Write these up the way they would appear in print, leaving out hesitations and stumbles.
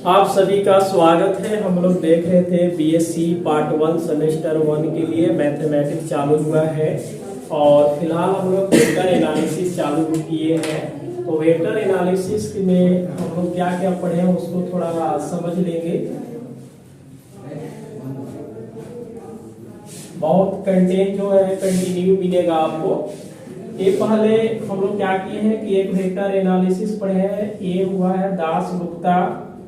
आप सभी का स्वागत है। हम लोग देख रहे थे बीएससी पार्ट 1 सेमेस्टर 1 के लिए मैथमेटिक्स चालू हुआ है और फिलहाल हम लोग वेक्टर एनालिसिस चालू किए हैं। तो वेक्टर एनालिसिस में हम लोग क्या क्या पढ़े हैं उसको थोड़ा समझ लेंगे। बहुत कंटेंट जो है कंटिन्यू मिलेगा आपको। ये पहले हम लोग क्या किए हैं कि एक वेक्टर एनालिसिस पढ़े हैं। ये हुआ है दास गुप्ता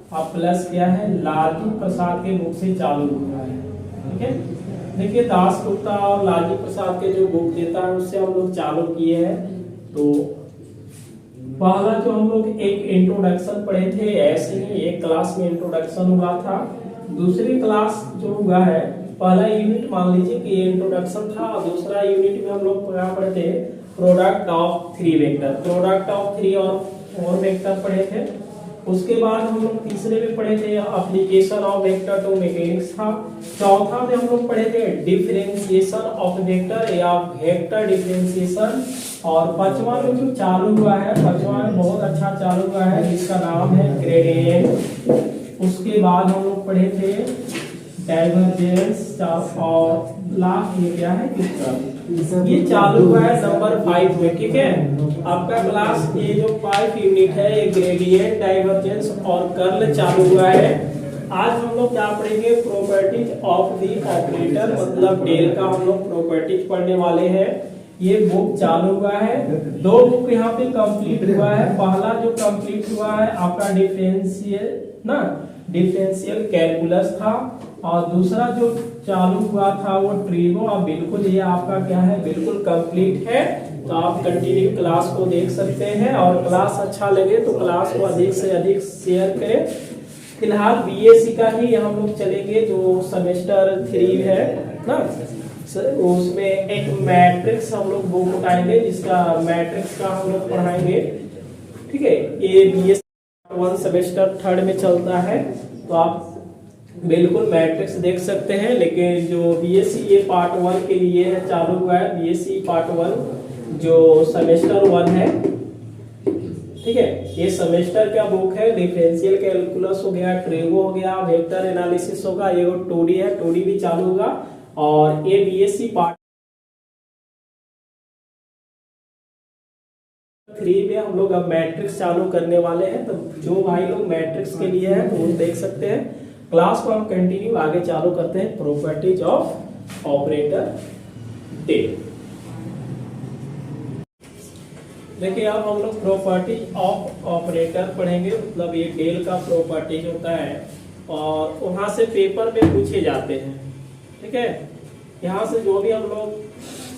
और प्लस क्या है लालजी प्रसाद के बुक से चालू हुआ है। ठीक है, देखिए दास गुप्ता और लालजी प्रसाद के जो बुक देता है उससे हम लोग चालू किए हैं। तो पहला जो हम लोग एक इंट्रोडक्शन पढ़े थे, ऐसे ही एक क्लास में इंट्रोडक्शन हुआ था। दूसरी क्लास जो हुआ है, पहला यूनिट मान लीजिए कि इंट्रोडक्शन था और दूसरा यूनिट में हम लोग क्या पढ़े थे, product of 3 vector, product of 3 और 4 वेक्टर पढ़े थे। उसके बाद हम लोग तीसरे में पढ़े थे application of vector to mechanics था। चौथा में हम लोग पढ़े थे डिफरेंशिएशन ऑफ वेक्टर या वेक्टर डिफरेंशिएशन। और पांचवा में जो चालू हुआ है, पांचवा में बहुत अच्छा चालू हुआ है जिसका नाम है ग्रेडियंट। उसके बाद हम लोग पढ़े थे डाइवर्जेंस और लास्ट ये क्या है किसका, ये चालू हुआ है नंबर 5 में। ठीक है, आपका क्लास ये जो 5 यूनिट है ये ग्रेडियंट, डाइवर्जेंस और कर्ल चालू हुआ है। आज हम लोग क्या पढ़ेंगे, प्रॉपर्टीज ऑफ द ऑपरेटर, मतलब डेल का हम लोग प्रॉपर्टीज पढ़ने वाले हैं। ये बुक चालू हुआ है, 2 बुक यहाँ पे कंप्लीट हुआ है। पहला जो कंप्लीट हुआ है आपका डिफरेंशियल कैलकुलस था और दूसरा जो चालू हुआ था वो ट्रिगो। अब बिल्कुल ये आपका क्या है, बिल्कुल कंप्लीट है। तो आप कंटिन्यू क्लास को देख सकते हैं और क्लास अच्छा लगे तो क्लास को अधिक से अधिक शेयर करें। फिलहाल बीएससी का ही हम लोग चलेंगे, जो सेमेस्टर 3 है ना, उसमें एक मैट्रिक्स हम लोग बुक उठाएंगे जिसका मैट्रिक्स का हम लोग पढ़ाएंगे। ठीक है, ये बीएससी 1 सेमेस्टर 3 में चलता है तो आप बिल्कुल मैट्रिक्स देख सकते हैं। लेकिन जो बीएससी ये पार्ट 1 के लिए है चालू हुआ है, बीएससी पार्ट 1 जो सेमेस्टर 1 है। ठीक है, ये सेमेस्टर का बुक है। डिफरेंशियल कैलकुलस हो गया, ट्रिगो हो गया, वेक्टर एनालिसिस होगा, ये 2D है, 2D भी चालू होगा। और ये बीएससी पार्ट 3 में हम लोग अब मैट्रिक्स चालू करने वाले हैं। तो जो भाई लोग मैट्रिक्स के लिए है तो वो देख सकते हैं। क्लास को हम कंटिन्यू आगे चालू करते हैं। Properties of operator del. देखिए अब हम लोग प्रॉपर्टीज ऑफ ऑपरेटर पढ़ेंगे, मतलब ये डेल का प्रॉपर्टीज होता है और वहां से पेपर में पूछे जाते हैं। ठीक है, यहाँ से जो भी हम लोग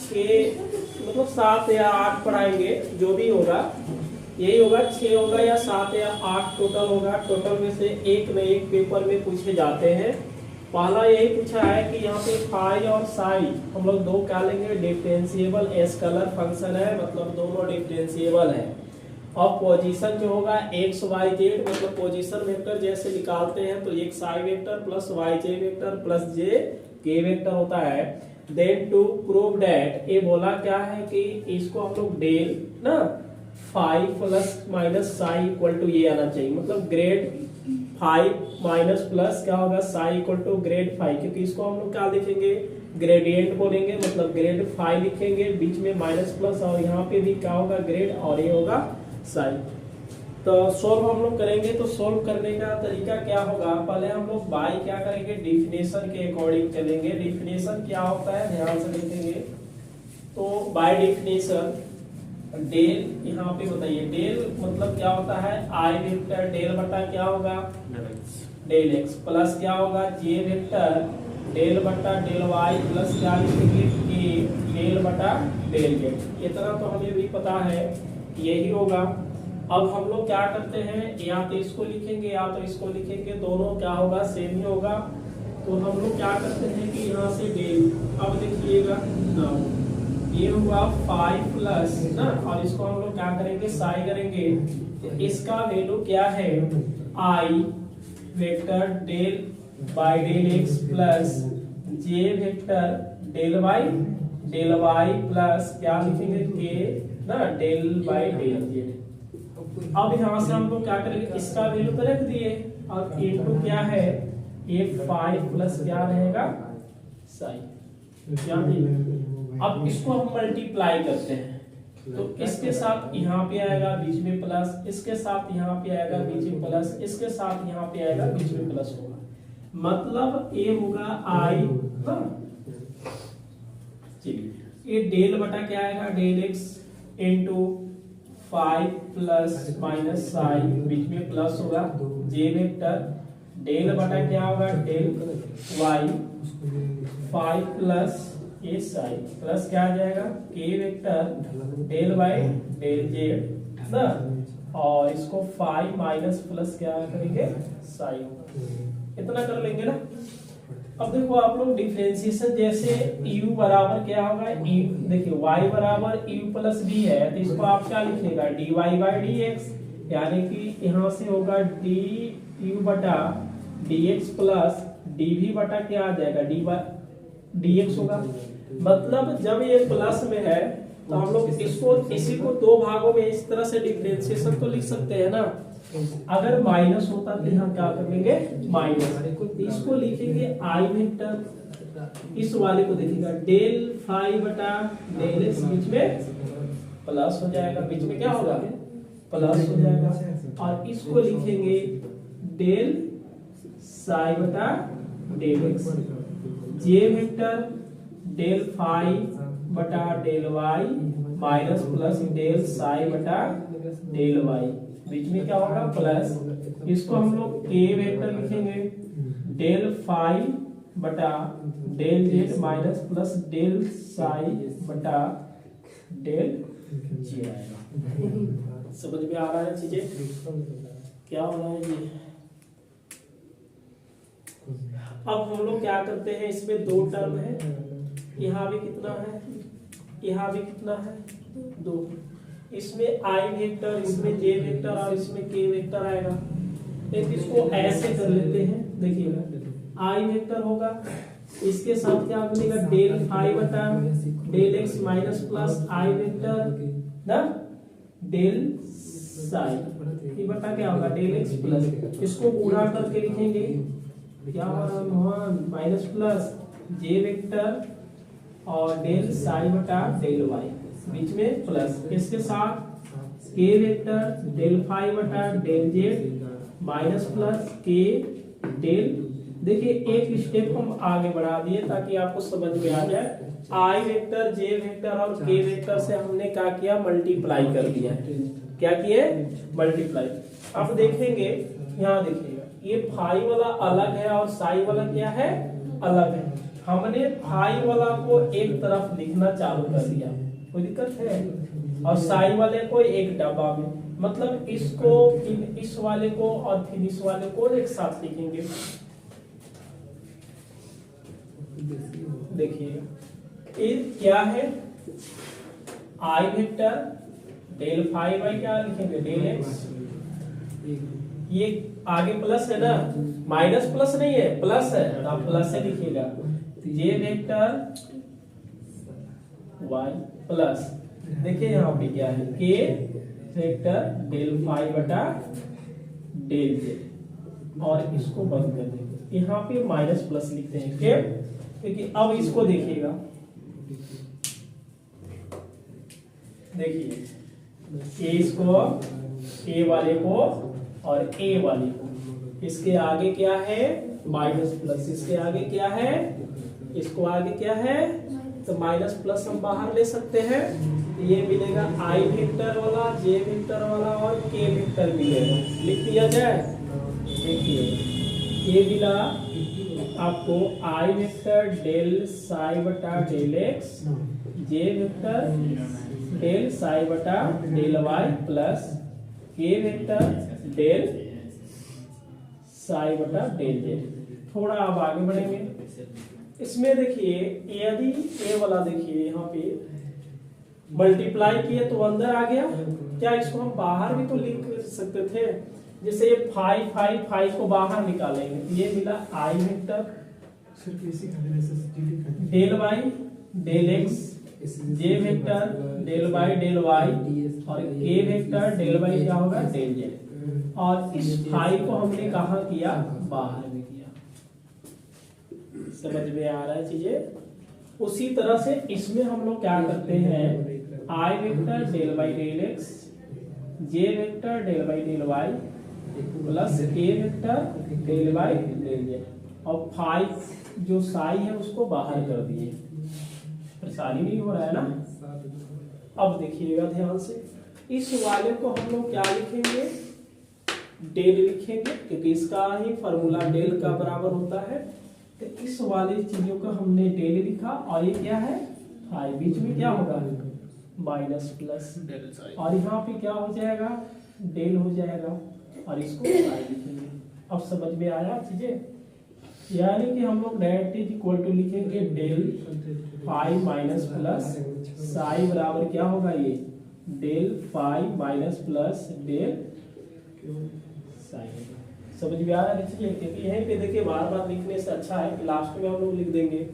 6 मतलब 7 या 8 पढ़ाएंगे, जो भी होगा यही होगा, 6 होगा या 7 या 8 टोटल होगा। टोटल में से एक न एक पेपर में पूछे जाते हैं। पहला यही पूछा है कि यहाँ पे फाई और साई हम लोग 2 क्या लेंगे, डिफरेंशिएबल स्केलर फंक्शन है, मतलब दोनों डिफरेंशिएबल है। और पोजीशन जो होगा एक्स वाई जेड, मतलब पोजीशन वेक्टर जैसे निकालते हैं तो एक साई वेक्टर प्लस वाई जे वेक्टर प्लस जे के वेक्टर होता है। देन टू प्रूव दैट, ये बोला क्या है कि इसको हम लोग डेल ना phi plus minus psi equal to ये आना चाहिए, मतलब ग्रेड फाई माइनस प्लस क्या होगा psi equal to grad phi, क्योंकि इसको हम लोग क्या लिखेंगे, ग्रेडियंट बोलेंगे, मतलब ग्रेड फाई लिखेंगे, बीच में माइनस प्लस और यहाँ पे भी क्या होगा ग्रेड और ये होगा साई। तो सोल्व हम लोग करेंगे। तो सोल्व करने का तरीका क्या होगा, पहले हम लोग बाय क्या करेंगे, डिफिनेशन के अकॉर्डिंग चलेंगे। डिफिनेशन क्या होता है ध्यान से देखेंगे। तो बाय डिफिनेशन डेल, यहाँ पे बताइए डेल मतलब क्या होता है, आई वेक्टर डेल बटा क्या होगा डेल एक्स प्लस क्या होगा जे वेक्टर डेल बटा डेल वाई प्लस क्या लिखेंगे के डेल बटा डेल जेड। इतना तो हमें भी पता है यही होगा। अब हम लोग क्या करते हैं, या तो इसको लिखेंगे या तो इसको लिखेंगे, दोनों क्या होगा सेम ही होगा। तो हम लोग क्या करते हैं कि यहाँ से डेल, अब देखिएगा ये हुआ 5 प्लस ना, और इसको हम लोग क्या करेंगे साई करेंगे। तो इसका वैल्यू क्या है, I vector del by del x plus J vector del Y plus क्या लिखेंगे के ना डेल बाई डेल जेड। अब यहाँ से हम लोग क्या करेंगे, इसका वैल्यू तो रख दिए और इनटू क्या है, ये 5 प्लस क्या रहेगा साइन, क्या दिए। अब इसको हम मल्टीप्लाई करते हैं, तो इसके साथ यहाँ पे आएगा बीच में प्लस, इसके साथ यहाँ पे आएगा बीच में प्लस, इसके साथ यहाँ पे आएगा बीच में प्लस होगा, मतलब ये होगा आई। चलिए ये डेल बटा क्या आएगा, del x into 5 plus minus sign, बीच में प्लस होगा, जे वेक्टर डेल बटा क्या होगा, डेल वाई 5 प्लस ये साइन प्लस क्या आ जाएगा, k vector del y del z ना, और इसको 5 माइनस प्लस क्या करेंगे साइन, इतना कर लेंगे ना। अब देखो आप लोग डिफरेंशिएशन जैसे u बराबर क्या होगा, देखिए y बराबर u प्लस डी है, तो इसको आप क्या लिखिएगा, dy बाई डी एक्स, यानी कि यहाँ से होगा डी यू बटा d x plus d v बटा क्या आ जाएगा, डी वाई डी एक्स होगा। मतलब जब ये प्लस में है तो हम लोग इसको इसी को दो भागों में इस तरह से डिफरेंशिएशन तो लिख सकते हैं ना। अगर माइनस होता तो यहाँ क्या करेंगे, माइनस, इसको लिखेंगे आई वेक्टर, इस वाले को देखिएगा डेल फाई बटा डेल एक्स, बीच में प्लस हो जाएगा, बीच में क्या होगा प्लस हो जाएगा, और इसको लिखेंगे डेल साई बटा डेल एक्स, जे वेक्टर डेल फाई बटा del Y minus plus del psi बटा डेल वाई, बीच में क्या होगा प्लस, इसको हम लोग के वेक्टर लिखेंगे डेल फाई बटा del Z minus plus del psi बटा डेल जे आएगा। समझ में आ रहा है चीजें क्या हो रहा है ये। अब हम लोग क्या करते हैं, इसमें दो टर्म है, यहाँ भी कितना है, यहाँ भी कितना है, दो, इसमें आई वेक्टर, इसमें जे वेक्टर और इसमें के वेक्टर आएगा। एक इसको ऐसे कर लेते हैं, देखिएगा आई वेक्टर होगा, इसके साथ क्या बनेगा डेल फाई बटा del x minus plus i vector ना डेल साई, ये बटा क्या होगा डेल एक्स प्लस, इसको गुणा करके लिखेंगे क्या होगा माइनस प्लस जे वेक्टर और डेल साई बटा डेल वाई, बीच में प्लस, इसके साथ के वेक्टर डेल फाई बटा डेल जेड माइनस प्लस के डेल। देखिए एक स्टेप हम आगे बढ़ा दिए ताकि आपको समझ में आ जाए, आई वेक्टर जे वेक्टर और के वेक्टर से हमने क्या किया, मल्टीप्लाई कर दिया, क्या किए मल्टीप्लाई। अब देखेंगे यहाँ देखिएगा ये फाई वाला अलग है और साई वाला क्या है अलग है, हमने फाई वाला को एक तरफ लिखना चालू कर दिया, कोई दिक्कत है, और साई वाले को एक डब्बा में, मतलब इसको इस वाले को और फिर इस वाले को एक साथ लिखेंगे। देखिए ये क्या है, I vector del phi by क्या लिखेंगे डेल एक्स, ये आगे प्लस है ना, माइनस प्लस नहीं है प्लस है, तो आप प्लस से लिखिएगा, जे वेक्टर वाई प्लस, देखिए यहाँ पे क्या है के वेक्टर डेल फाई बटा डेल जे, और इसको बंद कर देंगे, यहाँ पे माइनस प्लस लिखते हैं के, क्योंकि अब इसको देखिएगा, देखिए ए इसको ए वाले को और ए वाले को, इसके आगे क्या है माइनस प्लस, इसके आगे क्या है, इसको आगे क्या है, तो माइनस प्लस हम बाहर ले सकते हैं, ये मिलेगा आई वेक्टर वाला जे वेक्टर वाला और के वेक्टर मिलेगा, लिख दिया जाए। देखिए ये मिला आपको आई वेक्टर डेल साई बटा डेल एक्स, जे वेक्टर डेल साई बटा del Y plus k vector del psi बटा डेल जेड। थोड़ा अब आगे बढ़ेंगे, इसमें देखिए यदि ए वाला देखिए यहाँ पे मल्टीप्लाई किए तो अंदर आ गया, क्या इसको हम बाहर भी तो लिख सकते थे, जैसे फाई फाई फाई को बाहर निकालेंगे, ये मिला i vector del y del x J vector del by del y और के वेक्टर डेल बाई क्या होगा डेल जेड। और इस फाई को हमने कहाँ किया, बाहर में किया। समझ में आ रहा है चीजें। उसी तरह से इसमें हम लोग क्या करते हैं, i vector del by del x, J vector del by del Y plus k vector del by del z, और फाई जो साई है उसको बाहर कर दिए। परेशानी नहीं हो रहा है ना। अब देखिएगा ध्यान से, इस वाले को हम लोग क्या लिखेंगे, डेल लिखेंगे, क्योंकि इसका ही फॉर्मूला डेल का बराबर होता है। तो इस वाले चीजों का हमने डेल लिखा, और ये क्या है फाई, बीच में क्या होगा माइनस प्लस, और यहाँ पे क्या हो जाएगा डेल हो जाएगा, और इसको फाई लिखेंगे। अब समझ में आया चीजें, यानी कि हम लोग डायरेक्ट इज इक्वल टू लिखेंगे del phi minus plus psi बराबर क्या होगा, ये del phi minus plus del psi. समझ में आ रहा है, क्योंकि यहीं पे देखिए बार बार लिखने से अच्छा है कि लास्ट में हम लोग लिख देंगे।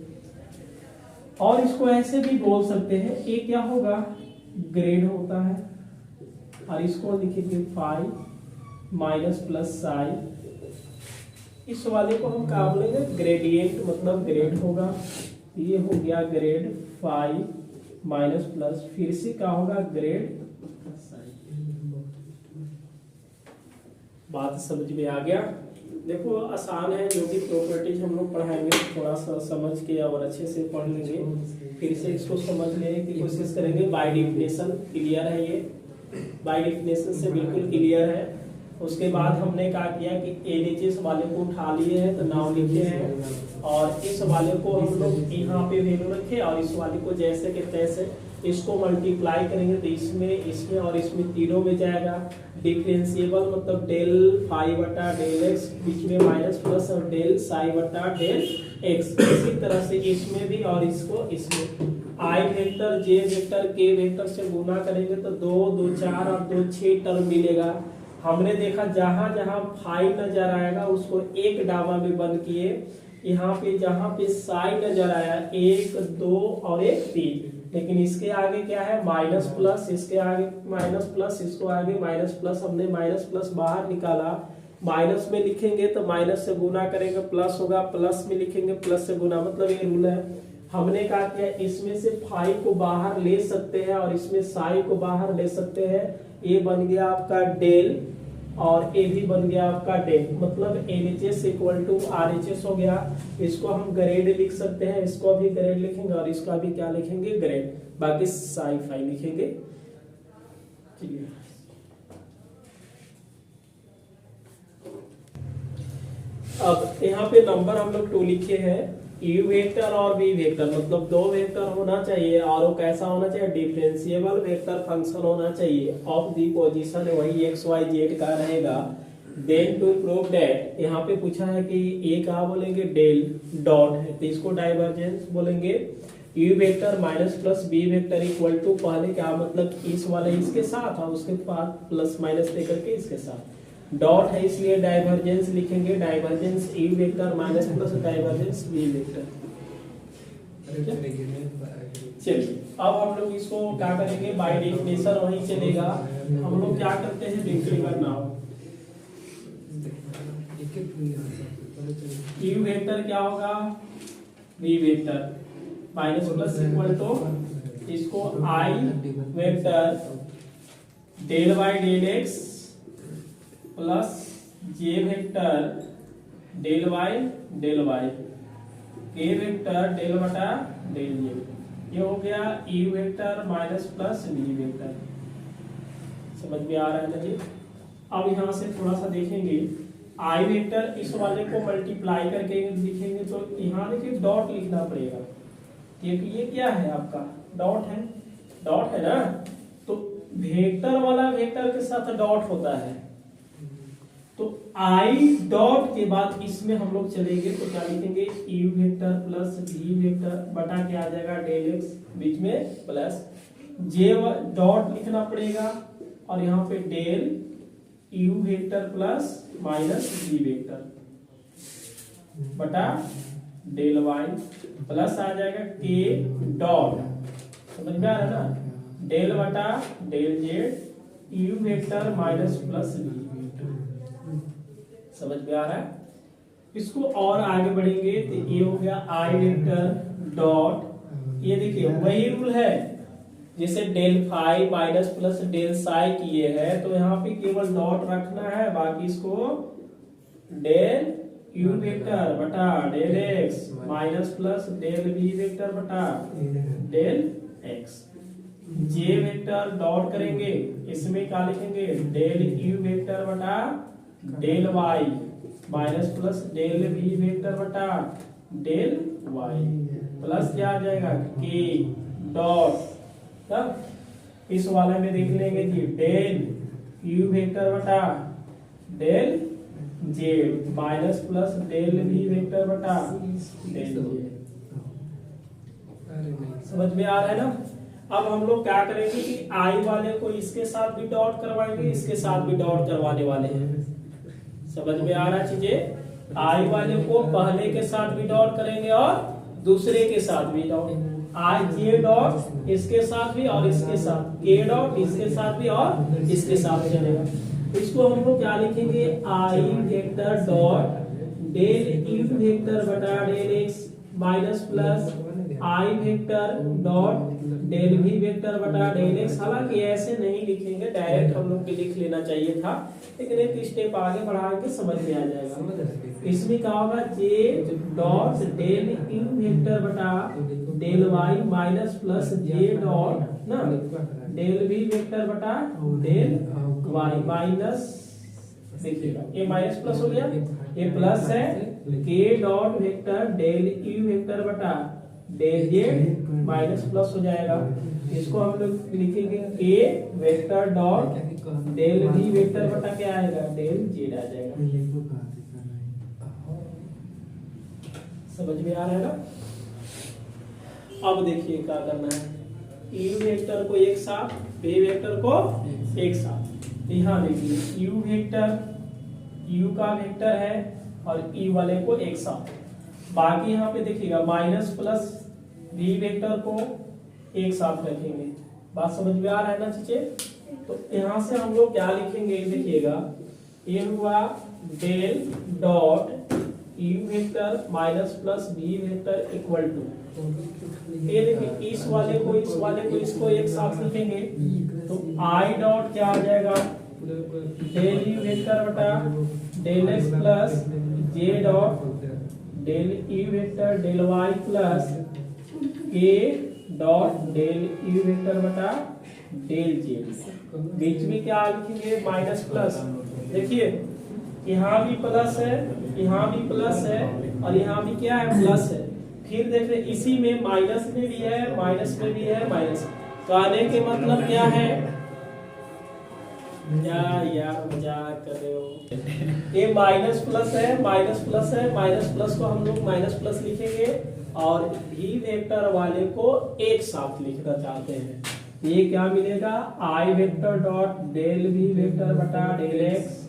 और इसको ऐसे भी बोल सकते हैं, ये क्या होगा ग्रेड होता है, और इसको लिखेंगे फाई माइनस प्लस साई। इस वाले को हम क्या बोलेंगे ग्रेडियंट, मतलब ग्रेड होगा। ये हो गया ग्रेड फाई माइनस प्लस, फिर से क्या होगा ग्रेड साई। बात समझ में आ गया। देखो आसान है, जो भी प्रॉपर्टीज हम लोग पढ़ाएंगे थोड़ा सा समझ के और अच्छे से पढ़ लेंगे, फिर से इसको समझ लेने की कोशिश करेंगे। बाय डेफिनेशन क्लियर है, ये बाय डेफिनेशन से बिल्कुल क्लियर है। उसके बाद हमने क्या किया कि एलएचएस वाले को उठा लिए हैं तो नाम लिखे हैं, और इस वाले को हम लोग यहाँ पे वैल्यू रखे, और इस वाले को जैसे के तैसे इसको मल्टीप्लाई करेंगे तो इसमें और इसमें तीनों में जाएगा। डिफरेंशिएबल मतलब डेल फाई बटा डेल एक्स, बीच में माइनस प्लस, और डेल साई बटा डेल एक्स। इसी तरह से इसमें भी, और इसको इसमें आई वेक्टर जे वेक्टर के वेक्टर से गुना करेंगे तो 2 2 4 और 2 6 टर्म मिलेगा। हमने देखा जहां जहां फाई नजर आएगा उसको एक डाबा में बंद किए, यहाँ पे जहां पे साई नजर आया 1 2 और 1 3, लेकिन इसके आगे क्या है माइनस प्लस, इसके आगे माइनस प्लस, इसको आगे माइनस प्लस। हमने माइनस प्लस बाहर निकाला, माइनस में लिखेंगे तो माइनस से गुना करेंगे प्लस होगा, प्लस में लिखेंगे प्लस से गुना, मतलब ये रूल है। हमने कहा कि इसमें से फाई को बाहर ले सकते हैं और इसमें साई को बाहर ले सकते हैं। ये बन गया आपका डेल, और ए भी बन गया आपका डेल, मतलब एलएचएस इक्वल टू आरएचएस हो गया। इसको हम ग्रेड लिख सकते हैं, इसको भी ग्रेड लिखेंगे, और इसका भी क्या लिखेंगे ग्रेड, बाकी साई फाई लिखेंगे। अब यहाँ पे नंबर हम लोग 2 लिखे हैं। यू वेक्टर और वी वेक्टर, मतलब 2 वेक्टर होना चाहिए, और वो कैसा होना चाहिए डिफरेंशिएबल वेक्टर फंक्शन होना चाहिए ऑफ दी पोजीशन, वही एक्स वाई जेड का रहेगा। देन टू प्रूव दैट, यहाँ पे पूछा है कि ए क्या बोलेंगे डेल डॉट है तो इसको डाइवर्जेंस बोलेंगे। U vector minus plus B vector equal to, पहले क्या मतलब इस वाले इसके साथ और उसके बाद प्लस माइनस लेकर के इसके साथ, डॉट है इसलिए डाइवर्जेंस लिखेंगे, divergence E vector minus plus divergence B vector. चलिए अब हम लोग इसको क्या करेंगे बाय डेफिनेशन वही चलेगा। हम लोग क्या करते हैं देखिएगा नाउ, ई वेक्टर क्या होगा b vector minus plus equal to, इसको i vector del by del x plus J vector del y del y, k vector del बटा डेल जे। ये हो गया e vector minus plus B vector. समझ में आ रहा है ना जी। अब यहाँ से थोड़ा सा देखेंगे, आई वेक्टर इस वाले को मल्टीप्लाई करके लिखेंगे तो यहाँ देखिए डॉट लिखना पड़ेगा, क्योंकि ये क्या है आपका डॉट है, डॉट है ना, तो वेक्टर वाला वेक्टर के साथ डॉट होता है। तो आई डॉट के बाद इसमें हम लोग चलेंगे तो क्या लिखेंगे U vector plus we vector बटा क्या आ जाएगा डेल एक्स, बीच में प्लस जे डॉट लिखना पड़ेगा, और यहाँ पे del you vector plus minus V vector बटा डेल वाई, प्लस आ जाएगा के डॉट समझ में आ रहा है ना, डेल बटा del Z you vector minus plus V, समझ में आ रहा है। इसको और आगे बढ़ेंगे तो ये हो गया आई वेक्टर डॉट, ये देखिए वही रूल है जैसे del phi minus plus del psi किए हैं, तो यहाँ पे केवल डॉट रखना है, बाकी इसको डेल यू वेक्टर बटा del x minus plus del B vector बटा डेल एक्स, जे वेक्टर डॉट करेंगे, इसमें क्या लिखेंगे डेल यू वेक्टर बटा del Y minus plus del B vector बटा डेल वाई, प्लस क्या आ जाएगा के डॉट, तब इस वाले में देख लेंगे जी डेल यू वेक्टर बटा del Z minus plus del B vector बटा डेल जेड, समझ में आ रहा है ना। अब हम लोग क्या करेंगे कि आई वाले को इसके साथ भी डॉट करवाएंगे, इसके साथ भी डॉट करवाने वाले हैं, समझ में आ रहा चीजें। आई वाले को पहले के साथ भी डॉट करेंगे और दूसरे के साथ भी डॉट, आई जे डॉट इसके साथ भी और इसके साथ, के डॉट इसके साथ भी और इसके साथ चलेगा। इसको हम लोग क्या लिखेंगे i vector dot del you vector बटा del x minus plus i vector dot del भी वेक्टर बटा डेल एक्स। हालांकि ऐसे नहीं लिखेंगे, डायरेक्ट हम लोग भी लिख लेना चाहिए था, लेकिन एक स्टेप आगे बढ़ा के समझ में आ जाएगा। इसमें क्या होगा j dot del you vector बटा डेल वाई माइनस प्लस जे डॉट ना डेल बी वेक्टर बटा डेल वाई माइनस, देखिएगा ये माइनस प्लस हो गया, ये प्लस है K dot vector del you vector बटा डेल जेड माइनस प्लस हो जाएगा। इसको हम लोग लिखेंगे K vector dot del B vector बटा क्या आएगा डेल जेड आ जाएगा, समझ में आ रहा है ना। अब देखिए क्या करना है, यू वेक्टर को एक साथ, बी वेक्टर को एक साथ, यहाँ देखिए यू वेक्टर यू का वेक्टर है और ई वाले को एक साथ, बाकी यहाँ पे देखिएगा माइनस प्लस बी वेक्टर को एक साथ रखेंगे, बात समझ में आ रहा है ना चीजें। तो यहाँ से हम लोग क्या लिखेंगे देखिएगा, ये हुआ del dot U vector minus plus B vector equal to, ये देखिए इस वाले को इसको एक साथ लिखेंगे, तो आई डॉट क्या आ जाएगा डेल यू वेक्टर बटा del x plus J dot del you vector del Y plus K dot del you vector बटा डेल जेड। बीच में क्या लिखेंगे माइनस प्लस, देखिए यहाँ भी प्लस है, यहाँ भी प्लस है और यहाँ भी क्या है प्लस है, फिर देख रहे इसी में माइनस में भी है, माइनस में भी है, माइनस, कहने के मतलब क्या है यार मजाक कर रहे हो, ये माइनस प्लस है, माइनस प्लस है, माइनस प्लस को हम लोग माइनस प्लस लिखेंगे और भी वेक्टर वाले को एक साथ लिखना चाहते हैं, ये क्या मिलेगा आई वेक्टर डॉट डेल भी वेक्टर बटा डेल एक्स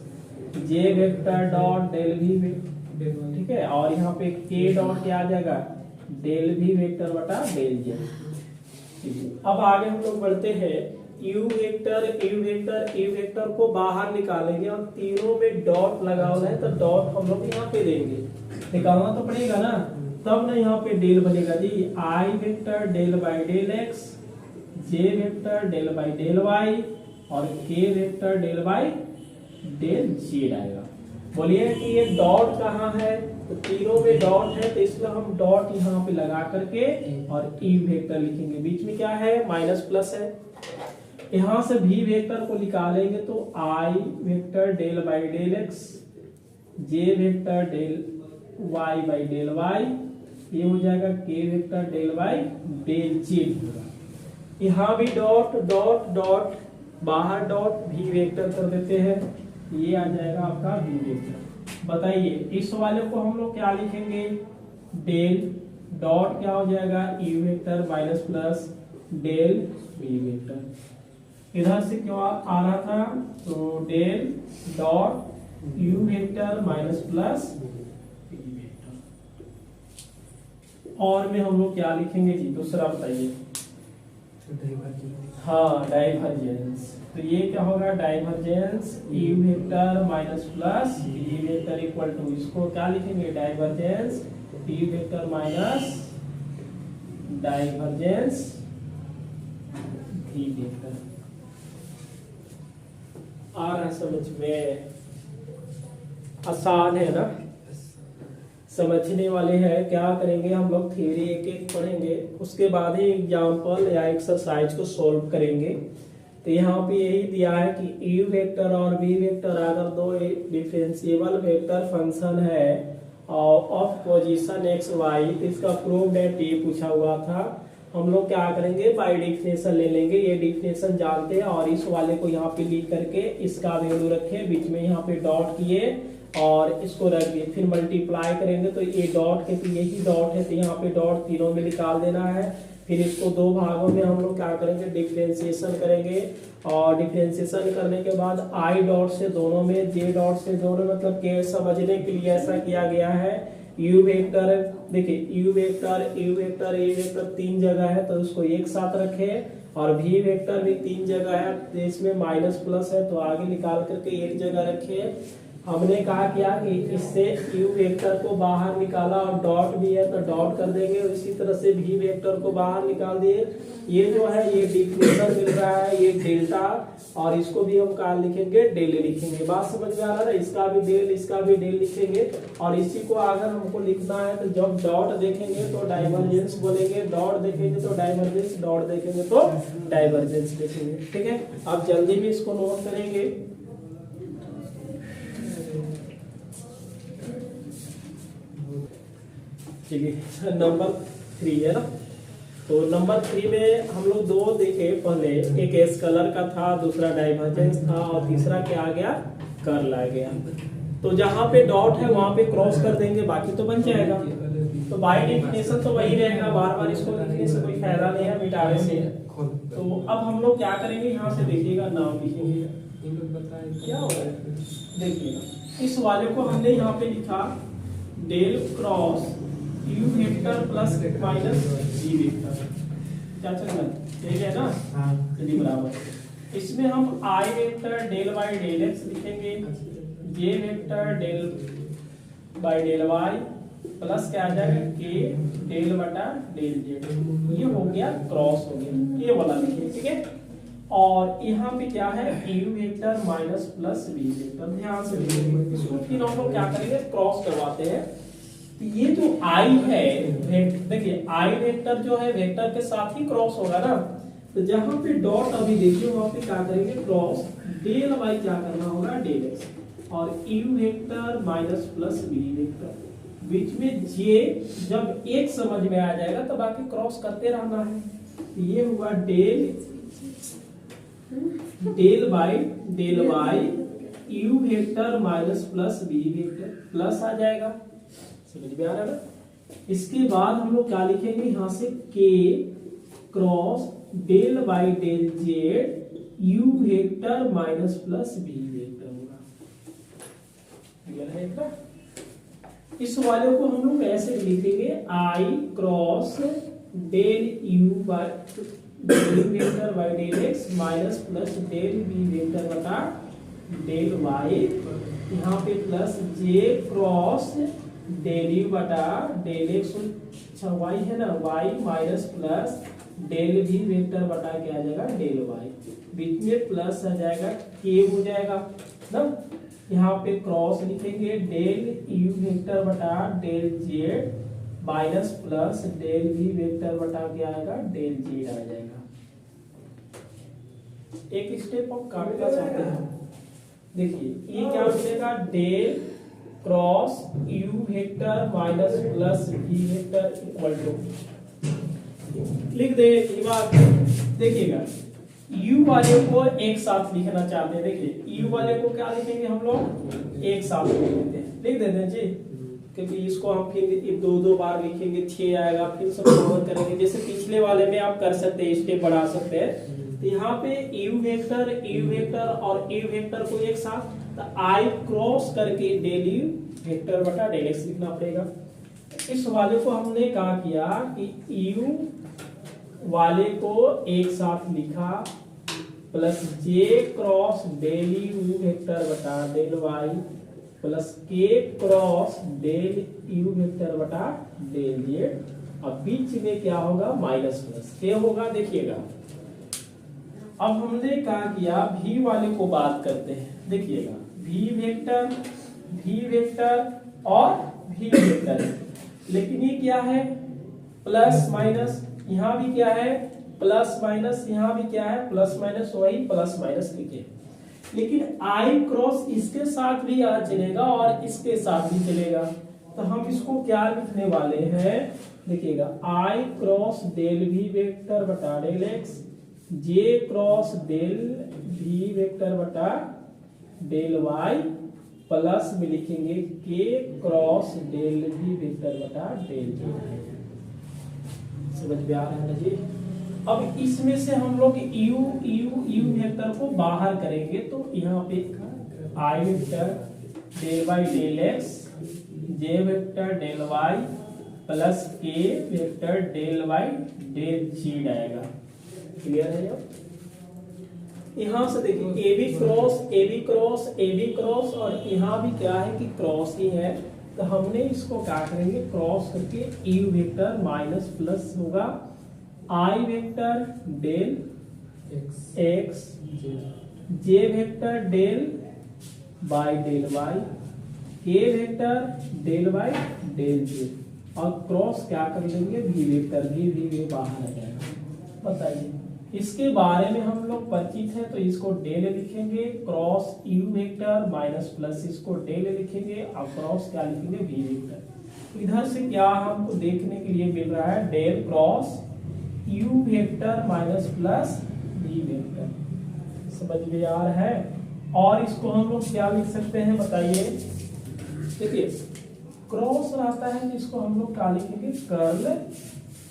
जे वेक्टर डॉट डेल भी, ठीक है, और यहाँ पे के डॉट क्या आ जाएगा डेल भी वेक्टर बटा डेल जेड। अब आगे हम लोग बढ़ते हैं, यू वेक्टर को बाहर निकालेंगे और तीनों में डॉट लगा हुआ है, तो डॉट हम लोग यहाँ पे देंगे, निकालना तो पड़ेगा ना, तब ना यहाँ पे डेल बनेगा जी, i vector del by del x J vector del by del y और k vector del by del z आएगा। बोलिए कि ये डॉट कहाँ है, तो तीनों में डॉट है, तो इसलिए हम डॉट यहाँ पे लगा करके और ई वेक्टर लिखेंगे, बीच में क्या है माइनस प्लस है, यहाँ से भी वेक्टर को निकालेंगे तो i vector del by del x J vector del y by del y, ये हो जाएगा k vector del by del z. यहाँ भी डॉट डॉट डॉट, बाहर डॉट भी वेक्टर कर देते हैं, ये आ जाएगा आपका भी वेक्टर। बताइए इस वाले को हम लोग क्या लिखेंगे, डेल डॉट क्या हो जाएगा U vector minus plus del B vector, इधर से क्यों आ रहा था, तो del dot U vector minus plus B vector. और में हम लोग क्या लिखेंगे जी दूसरा बताइए, हाँ डाइवर्जेंस, तो ये क्या होगा divergence u vector minus plus we vector equal to, इसको क्या लिखेंगे divergence u vector minus divergence v vector. आ रहा है समझ में? आसान है ना, समझने वाले हैं। क्या करेंगे हम लोग थ्योरी एक एक पढ़ेंगे, उसके बाद ही एग्जाम्पल या एक्सरसाइज को सॉल्व करेंगे। तो यहाँ पे यही दिया है कि u वेक्टर और v वेक्टर अगर दो डिफरेंशिएबल वेक्टर फंक्शन है ऑफ पोजीशन x y, तो इसका प्रूव्ड है t पूछा हुआ था। हम लोग क्या करेंगे बाय डिफिनेशन ले लेंगे, ये डिफिनेशन जानते हैं, और इस वाले को यहाँ पे लिख करके इसका वैल्यू रखे, बीच में यहाँ पे डॉट किए और इसको रख दिए, फिर मल्टीप्लाई करेंगे तो ये डॉट के तो यही डॉट है, तो यहाँ पे डॉट तीनों में निकाल देना है। फिर इसको दो भागों में हम लोग क्या करेंगे डिफरेंशिएशन करेंगे, और डिफरेंशिएशन करने के बाद आई डॉट से दोनों में, जे डॉट से दोनों, मतलब के समझने के लिए ऐसा किया गया है। यू वेक्टर देखिए यू वेक्टर तीन जगह है तो उसको एक साथ रखे, और भी वेक्टर भी तीन जगह है तो इसमें माइनस प्लस है तो आगे निकाल करके एक जगह रखे। हमने कहा क्या कि इससे यू वेक्टर को बाहर निकाला और डॉट भी है तो डॉट कर देंगे, इसी तरह से भी वेक्टर को बाहर निकाल दिए। ये जो है ये डिफिनेशन मिल रहा है, ये डेल्टा, और इसको भी हम क्या लिखेंगे डेल लिखेंगे। बात समझ में आ रहा है? इसका भी डेल इसका भी डेल लिखेंगे, और इसी को अगर हमको लिखना है तो जब डॉट देखेंगे तो डाइवर्जेंस बोलेंगे, डॉट देखेंगे तो डाइवर्जेंस, डॉट देखेंगे तो डाइवर्जेंस लिखेंगे। ठीक है, अब जल्दी भी इसको नोट करेंगे। ठीक है, नंबर 3 है ना, तो नंबर 3 में हम लोग दो देखे पहले, एक स्केलर का था, दूसरा डाइवर्जेंस था, और तीसरा क्या आ गया कर्ल आ गया। तो जहां पे डॉट है वहां पे क्रॉस कर देंगे, बाकी तो बन जाएगा। तो बाय डेफिनेशन तो वही रहेगा, बार बार इसको लिखने से कोई फायदा नहीं है, मिटाने से। तो अब हम लोग क्या करेंगे, यहाँ से देखिएगा नाम लिखेंगे, क्या हो रहा है देखिएगा, इस वाले को हमने यहाँ पे लिखा del cross U vector plus minus G vector, क्या चल रहा है ठीक है ना, चलिए बराबर। इसमें हम i vector del by del x लिखेंगे, j vector del by del Y plus क्या आ जाएगा के डेल बटा डेल जेड। ये हो गया क्रॉस हो गया, ये वाला लिखिए ठीक है। और यहाँ पे क्या है U vector minus plus we vector, ध्यान से देखिए, इसको फिर हम लोग क्या करेंगे क्रॉस करवाते हैं। ये जो आई है देखिए आई वेक्टर जो है वेक्टर के साथ ही क्रॉस होगा ना, तो जहां पे डॉट अभी देखिए वहां पे क्या करेंगे क्रॉस, डेल वाई क्या करना होगा डेल एक्स, और u vector minus plus we vector, बीच में जे जब एक समझ में आ जाएगा तो बाकी क्रॉस करते रहना है। ये हुआ del by del y u vector minus plus we vector, plus आ जाएगा, समझ में आ रहा है ना। इसके बाद हम लोग क्या लिखेंगे यहाँ से k cross del by del Z you vector minus plus we vector होगा, क्लियर है क्या? इस वाले को हम लोग ऐसे लिखेंगे i cross del u by del vector by del x minus plus del we vector बटा डेल वाई, यहाँ पे प्लस जे क्रॉस डेल यू बटा डेल एक्स, अच्छा वाई है ना, y minus plus del we vector बटा क्या आ जाएगा डेल वाई, बीच में प्लस आ जाएगा के हो जाएगा ना। यहाँ पे क्रॉस लिखेंगे डेल यू वेक्टर बटा del Z minus plus del we vector बटा क्या आएगा डेल जेड आ जाएगा। एक स्टेप हम काटना चाहते हैं, देखिए ये क्या मिलेगा del cross U vector minus plus we vector equal to, लिख दे ये बात, देखिएगा u वाले को एक साथ लिखना चाहते हैं, देखिए u वाले को क्या लिखेंगे हम लोग एक साथ लिख देते हैं जी, क्योंकि इसको हम फिर दो बार लिखेंगे 6 आएगा, फिर सब कवर करेंगे, जैसे पिछले वाले में आप कर सकते हैं, स्टेप बढ़ा सकते हैं। तो यहाँ पे u वेक्टर और u वेक्टर को एक साथ, तो I क्रॉस करके डेल u वेक्टर बटा डेल x लिखना पड़ेगा। इस वाले को हमने कहा किया कि u वाले को एक साथ लिखा plus J cross del you vector बटा del Y plus K cross del you vector बटा डेल जेड। अब बीच में क्या होगा माइनस प्लस क्या होगा देखिएगा। अब हमने क्या किया भी वाले को बात करते हैं देखिएगा भी वेक्टर और भी वेक्टर है। लेकिन ये क्या है प्लस माइनस, यहाँ भी क्या है प्लस माइनस, यहाँ भी क्या है प्लस माइनस, वही प्लस माइनस लिखे। लेकिन आई क्रॉस इसके साथ भी चलेगा और इसके साथ भी चलेगा। तो हम इसको क्या लिखने वाले हैं देखिएगा आई क्रॉस डेल भी वेक्टर बटा डेल एक्स जे क्रॉस डेल भी वेक्टर बटा डेल वाई प्लस में लिखेंगे के क्रॉस डेल भी वेक्टर बटा डेल जेड। समझ में आ रहा है ना जी। अब इसमें से हम लोग यू वेक्टर को बाहर करेंगे तो यहाँ पे i vector del y del x J vector del Y plus k vector del y del z आएगा। क्लियर है अब? यहाँ से देखिए ए बी क्रॉस और यहाँ भी क्या है कि क्रॉस ही है। तो हमने इसको क्या करेंगे क्रॉस करके यू वेक्टर माइनस प्लस होगा i vector del x J vector del by del y k vector del by del j और क्रॉस क्या कर लेंगे भी वेक्टर भी बाहर आ जाएगा। बताइए इसके बारे में हम लोग परिचित हैं तो इसको डेल लिखेंगे cross U vector minus plus इसको डेल लिखेंगे और क्रॉस क्या लिखेंगे भी वेक्टर। इधर से क्या हमको देखने के लिए मिल रहा है del cross U vector minus plus B vector. समझ में आ रहा है? और इसको हम लोग क्या लिख सकते हैं बताइए। देखिए क्रॉस रहता है तो इसको हम लोग क्या लिखेंगे curl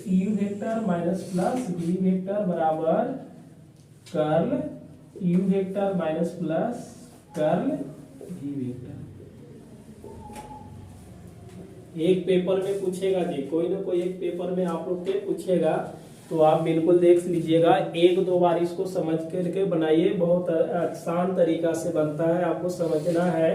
u vector minus plus B vector बराबर curl u vector minus plus curl b vector. एक पेपर में पूछेगा जी, कोई ना कोई एक पेपर में आप लोग के पूछेगा तो आप बिल्कुल देख लीजिएगा। एक दो बार इसको समझ करके बनाइए, बहुत आसान तरीका से बनता है। आपको समझना है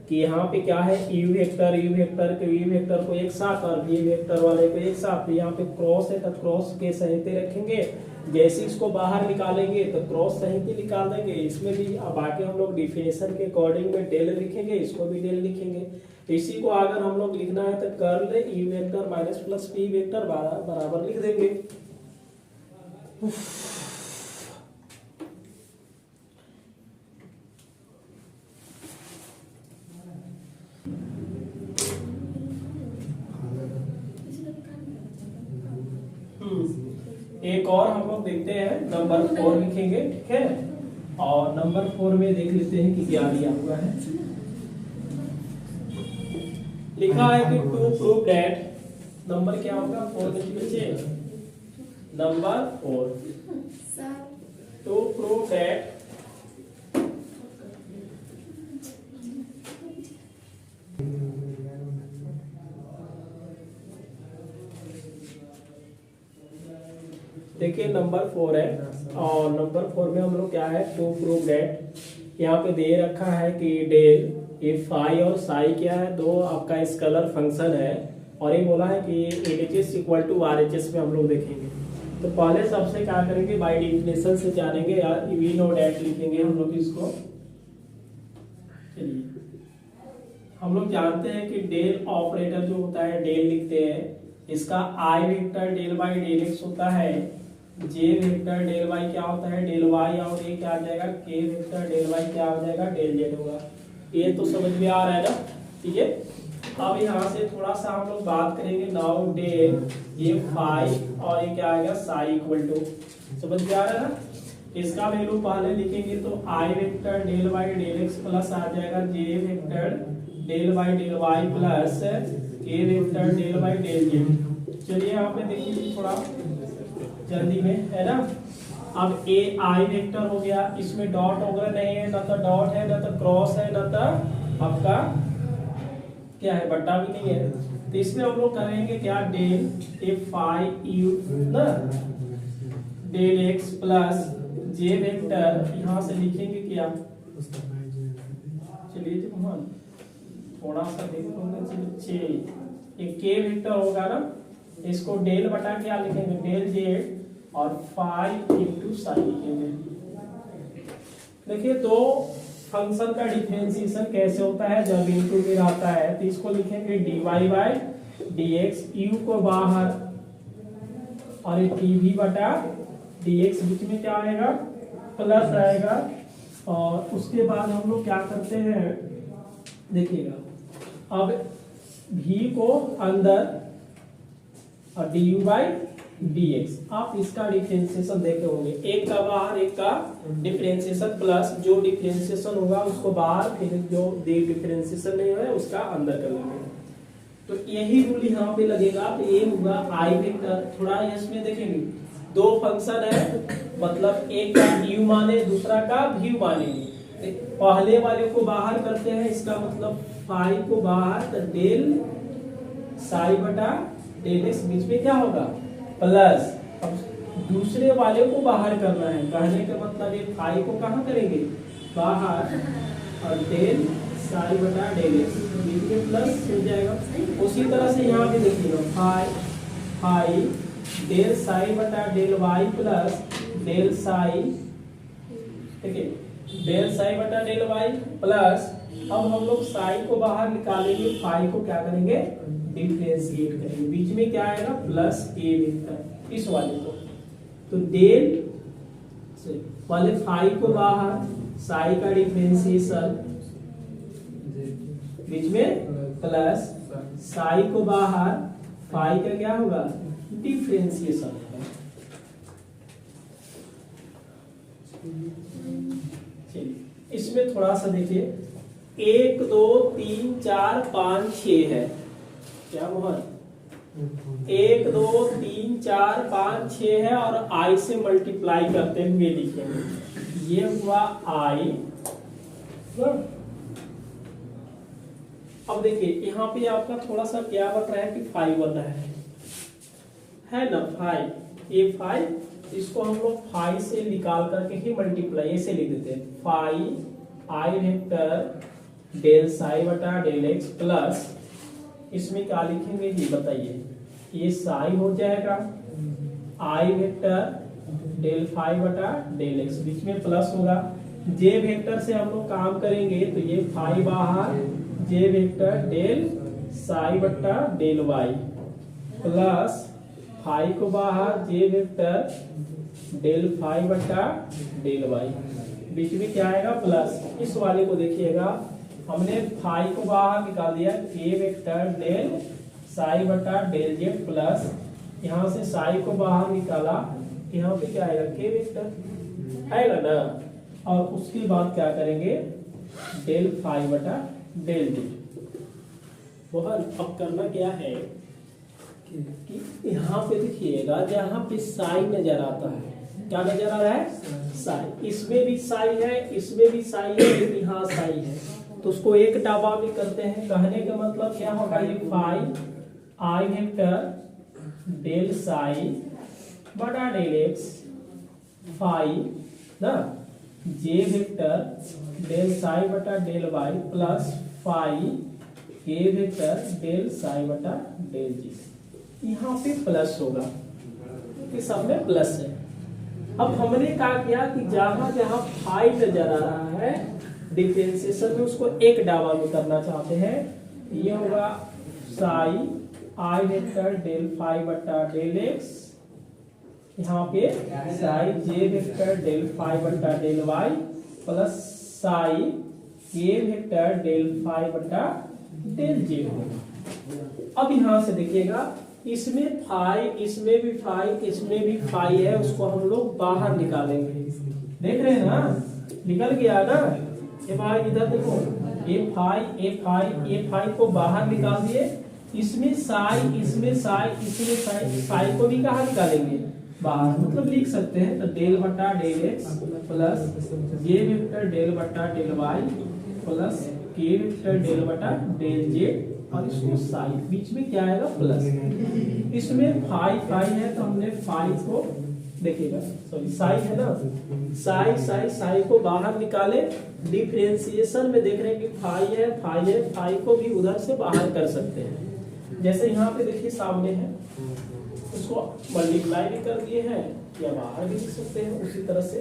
कि यहाँ पे क्या है यू वेक्टर को एक साथ और वी वेक्टर वाले को एक साथ। यहाँ पे क्रॉस है तो क्रॉस के सहित रखेंगे, जैसे इसको बाहर निकालेंगे तो क्रॉस सहित निकाल देंगे। इसमें भी अब आगे हम लोग डिफिनेशन के अकॉर्डिंग में डेल लिखेंगे, इसको भी डेल लिखेंगे। इसी को अगर हम लोग लिखना है तो curl u vector minus plus P vector बराबर लिख देंगे। एक और हम लोग देखते हैं नंबर 4 लिखेंगे, ठीक है। और नंबर 4 में देख लेते हैं कि क्या दिया हुआ है। लिखा है कि टू प्रूव दैट नंबर क्या होगा 4 बच्चे नंबर 4 टू प्रूव दैट देखिए नंबर 4 है और नंबर 4 में हम लोग क्या है टू प्रूव दैट यहाँ पे दे रखा है कि डेल ये फाई और साई क्या है दो आपका स्केलर फंक्शन है और ये बोला है कि LHS इक्वल टू RHS में हम लोग देखेंगे। तो पहले सबसे क्या करेंगे बाय डेफिनेशन से जानेंगे या वी नो दैट लिखेंगे हम लोग इसको। चलिए हम लोग जानते हैं कि डेल ऑपरेटर जो होता है डेल लिखते हैं, इसका i vector del by del x होता है, जे वेक्टर डेल वाई क्या होता है डेल वाई और ये क्या आ जाएगा के वेक्टर डेल वाई क्या हो जाएगा डेल जेड होगा। ये तो समझ में आ रहा है ना, ठीक है। अब यहाँ से थोड़ा सा हम लोग बात करेंगे नाउ डेल ये फाई और ये क्या आएगा साई इक्वल टू, समझ में आ रहा है ना। इसका वैल्यू पहले लिखेंगे तो i vector del y del x plus आ जाएगा j vector del y del Y plus k vector del y del z. चलिए यहाँ पे देखिए थोड़ा जल्दी में है ना। अब ए आई वेक्टर हो गया, इसमें डॉट वगैरह नहीं है, ना तो डॉट है ना तो क्रॉस है ना तो आपका क्या है बट्टा भी नहीं है। तो इसमें हम लोग करेंगे क्या डेल ए फाई यू ना डेल एक्स प्लस जे वेक्टर, यहाँ से लिखेंगे क्या, चलिए जी मोहन थोड़ा सा देखोगे बच्चे, एक के वेक्टर होगा ना, इसको डेल बटा क्या लिखेंगे, डेल जेड और फाइव इंटू साई लिखेंगे। देखिए तो फंक्शन का डिफरेंशिएशन कैसे होता है, जब इनटू में आता है तो इसको लिखेंगे dy बाई dx, u को बाहर और ये tv बटा dx, बीच में क्या आएगा प्लस आएगा, और उसके बाद हम लोग क्या करते हैं देखिएगा, अब v को अंदर और du बाई dx, आप इसका डिफरेंशिएशन देखे होंगे, एक का बाहर एक का डिफरेंशिएशन प्लस, जो डिफरेंशिएशन होगा उसको बाहर, फिर जो डिफरेंशिएशन नहीं है उसका अंदर कर लेंगे। तो यही रूल यहाँ पे लगेगा, तो ये होगा आई वेक्टर। थोड़ा इसमें देखेंगे दो फंक्शन है, मतलब एक का u माने दूसरा का v मानेंगे, पहले वाले को बाहर करते हैं, इसका मतलब फाई को बाहर, तो डेल साई बटा डेल एक्स, बीच में क्या होगा प्लस, अब दूसरे वाले को बाहर करना है, कहने का मतलब ये फाई को कहाँ करेंगे बाहर, और डेल साई बटा डेल एक्स, बीच में प्लस हो जाएगा। उसी तरह से यहाँ पे देखिएगा फाई डेल साई बटा del Y plus del psi, ठीक है, डेल साई बटा डेल वाई प्लस, अब हम लोग साई को बाहर निकालेंगे, फाई को क्या करेंगे डिफरेंशिएट करेंगे, बीच में क्या आएगा प्लस ए वेक्टर, इस वाले को, तो डेल वाले फाई को बाहर, साई का डिफरेंशिएशन, बीच में प्लस, साई को बाहर, फाई का क्या होगा डिफरेंशिएशन। चलिए इसमें थोड़ा सा देखिए, 1 2 3 4 5 6 है, क्या मोहन 1 2 3 4 5 6 है, और आई से मल्टीप्लाई करते हुए लिखेंगे, ये हुआ आई। अब देखिए यहाँ पे आपका थोड़ा सा क्या बन रहा है कि 5 बन रहा है ना, 5, ये 5, इसको हम लोग 5 से निकाल करके ही मल्टीप्लाई ऐसे लिख देते हैं, 5 आई वेक्टर डेल साई बटा डेल एक्स प्लस, इसमें क्या लिखेंगे जी बताइए, ये साई हो जाएगा, आई वेक्टर डेल फाई बटा डेल एक्स, बीच में प्लस होगा, जे वेक्टर से हम लोग काम करेंगे, तो ये फाई बाहर, जे वेक्टर डेल साई बटा डेल वाई प्लस, फाई को बाहर, जे वेक्टर डेल फाई बटा डेल वाई, बीच में क्या आएगा प्लस, इस वाले को देखिएगा, हमने फाई को बाहर निकाल दिया, के वेक्टर डेल साई बटा डेल जेड प्लस, यहाँ से साई को बाहर निकाला, यहाँ पे क्या आएगा के वेक्टर आएगा ना, और उसके बाद क्या करेंगे डेल फाई बटा डेल जेड। बहुत अब करना क्या है कि यहाँ पे देखिएगा, जहाँ पे साई नजर आता है, क्या नजर आ रहा है साई, इसमें भी साई है, इसमें भी साई है, लेकिन यहाँ साई है, तो उसको एक डाबा में करते हैं, कहने का मतलब क्या होगा, ये फाई आई वेक्टर डेल साई बटा डेल एक्स, फाई ना जे वेक्टर डेल साई बटा डेल वाई प्लस फाई के वेक्टर डेल साई बटा डेल जी, यहाँ पे प्लस होगा, कि सब में प्लस है। अब हमने क्या किया कि जहां जहां फाई नजर आ रहा है डिफरेंशिएशन में, उसको एक डाबा में करना चाहते हैं, ये होगा साई आई वेक्टर डेल फाई बटा डेल एक्स, यहाँ पे साई जे वेक्टर डेल फाई बटा डेल वाई प्लस साई के वेक्टर डेल फाई बटा डेल जे होगा। अब यहाँ से देखिएगा, इसमें फाई, इसमें भी फाई, इसमें भी फाई है, उसको हम लोग बाहर निकालेंगे, देख रहे हैं ना, निकल गया ना, ये फाई इधर देखो, ये फाई को बाहर निकाल दिए, इसमें साई, इसमें साई, इसमें साई, साई को भी कहाँ निकालेंगे बाहर, मतलब लिख सकते हैं, तो डेल बटा डेल एक्स प्लस जे वेक्टर डेल बटा del Y plus k vector del बटा डेल जेड, और इसको साई, बीच में क्या आएगा प्लस, इसमें फाई है, तो हमने फाई को देखिएगा, सॉरी साई है ना, साई को बाहर निकाले। डिफरेंशिएशन में देख रहे हैं कि फाई है, फाई को भी उधर से बाहर कर सकते हैं। जैसे यहाँ पे देखिए सामने है, उसको मल्टीप्लाई भी कर दिए हैं या बाहर भी लिख सकते हैं उसी तरह से।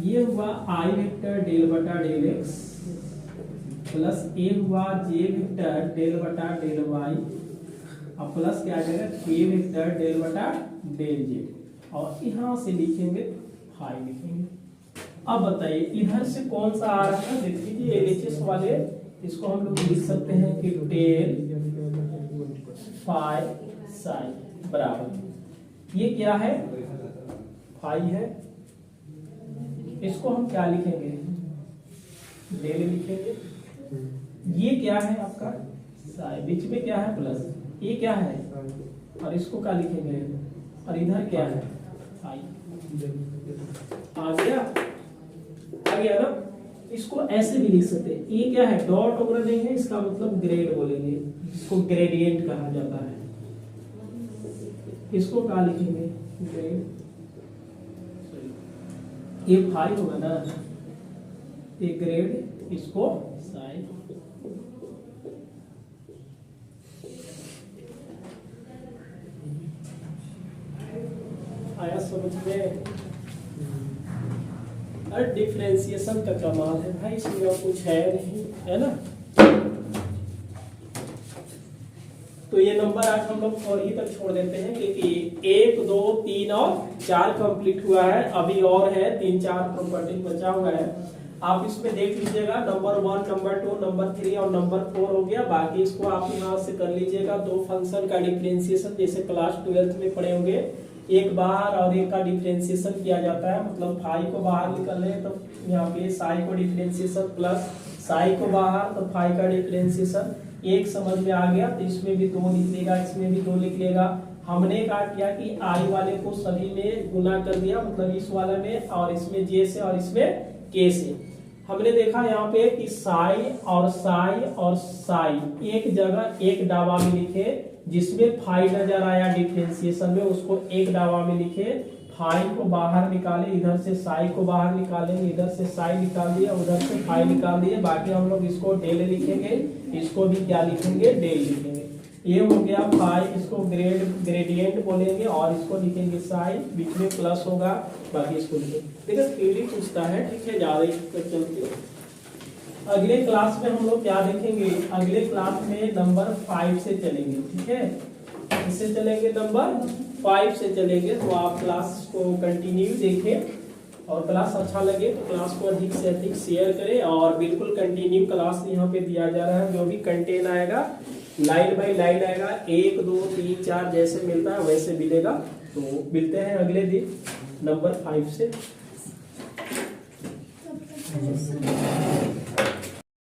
ये हुआ आई वेक्टर डेल बटा डेल एक्स प्लस ए हुआ जे वेक्टर डेल बटा डेल वाई और प्लस क्या आ जाएगा के वेक्टर डेल बटा डेल जे, और यहाँ से लिखेंगे फाई लिखेंगे। अब बताइए इधर से कौन सा आ रहा है, देख लीजिए एलएचएस वाले, इसको हम लोग लिख सकते हैं कि डेल फाई साई बराबर, ये क्या है फाई है, इसको हम क्या लिखेंगे डेल लिखेंगे। ये क्या है आपका साई, बीच में क्या है प्लस, ये क्या है और इसको क्या लिखेंगे, और इधर क्या है फाई। आ गया ना। इसको ऐसे भी लिख सकते हैं, ये क्या है डॉट वगैरह नहीं है, इसका मतलब ग्रेड बोलेंगे, इसको ग्रेडियंट कहा जाता है। इसको क्या लिखेंगे ग्रेड, ये फाई होगा ना, ये ग्रेड, इसको साई। आया समझ में? डिफरेंशिएशन का कमाल है भाई, इसमें और कुछ है नहीं, है ना। तो ये नंबर आज हम लोग और ही तक छोड़ देते हैं, क्योंकि 1 2 3 और 4 कंप्लीट हुआ है, अभी और है 3-4 प्रॉपर्टी बचा हुआ है। आप इसमें देख लीजिएगा, नंबर 1, नंबर 2, नंबर 3 और नंबर 4 हो गया। बाकी इसको आप यहाँ से कर लीजिएगा, 2 फंक्शन का डिफरेंशिएशन जैसे क्लास 12th में पढ़े होंगे, एक बाहर और एक का डिफरेंशिएशन किया जाता है। मतलब फाई को बाहर निकल रहे हैं तो यहाँ पे साई को डिफरेंशिएशन प्लस साई को बाहर तो फाई का डिफरेंशिएशन। एक समझ में आ गया, तो इसमें भी 2 लिख लेगा, इसमें भी 2 लिख लेगा। हमने क्या किया कि आई वाले को सभी में गुना कर दिया, मतलब इस वाले में और इसमें जे से और इसमें के से। हमने देखा यहाँ पे कि साई और साई एक जगह एक डावा में लिखे, जिसमें फाई नजर आया डिफरेंशिएशन में उसको एक डावा में लिखे, फाई को बाहर निकाले, इधर से साई को बाहर निकालेंगे, इधर से साई निकाल दिया, उधर से फाई निकाल दिए। बाकी हम लोग इसको डेल लिखेंगे, इसको भी क्या लिखेंगे डेल लिखेंगे। ये हो गया फाई, इसको ग्रेडियंट बोलेंगे और इसको लिखेंगे साई, बीच में प्लस होगा, बाकी इसको लिखेंगे। देखिए थ्योरी पूछता है, ठीक है, ज्यादा चलते। अगले क्लास में हम लोग क्या देखेंगे, अगले क्लास में नंबर 5 से चलेंगे, ठीक है, इससे चलेंगे नंबर 5 से चलेंगे। तो आप क्लास को कंटिन्यू देखें, और क्लास अच्छा लगे तो क्लास को अधिक से अधिक शेयर करें, और बिल्कुल कंटिन्यू क्लास यहाँ पे दिया जा रहा है। जो भी कंटेंट आएगा लाइन बाय लाइन आएगा, 1 2 3 4 जैसे मिलता है वैसे मिलेगा। तो मिलते हैं अगले दिन नंबर 5 से।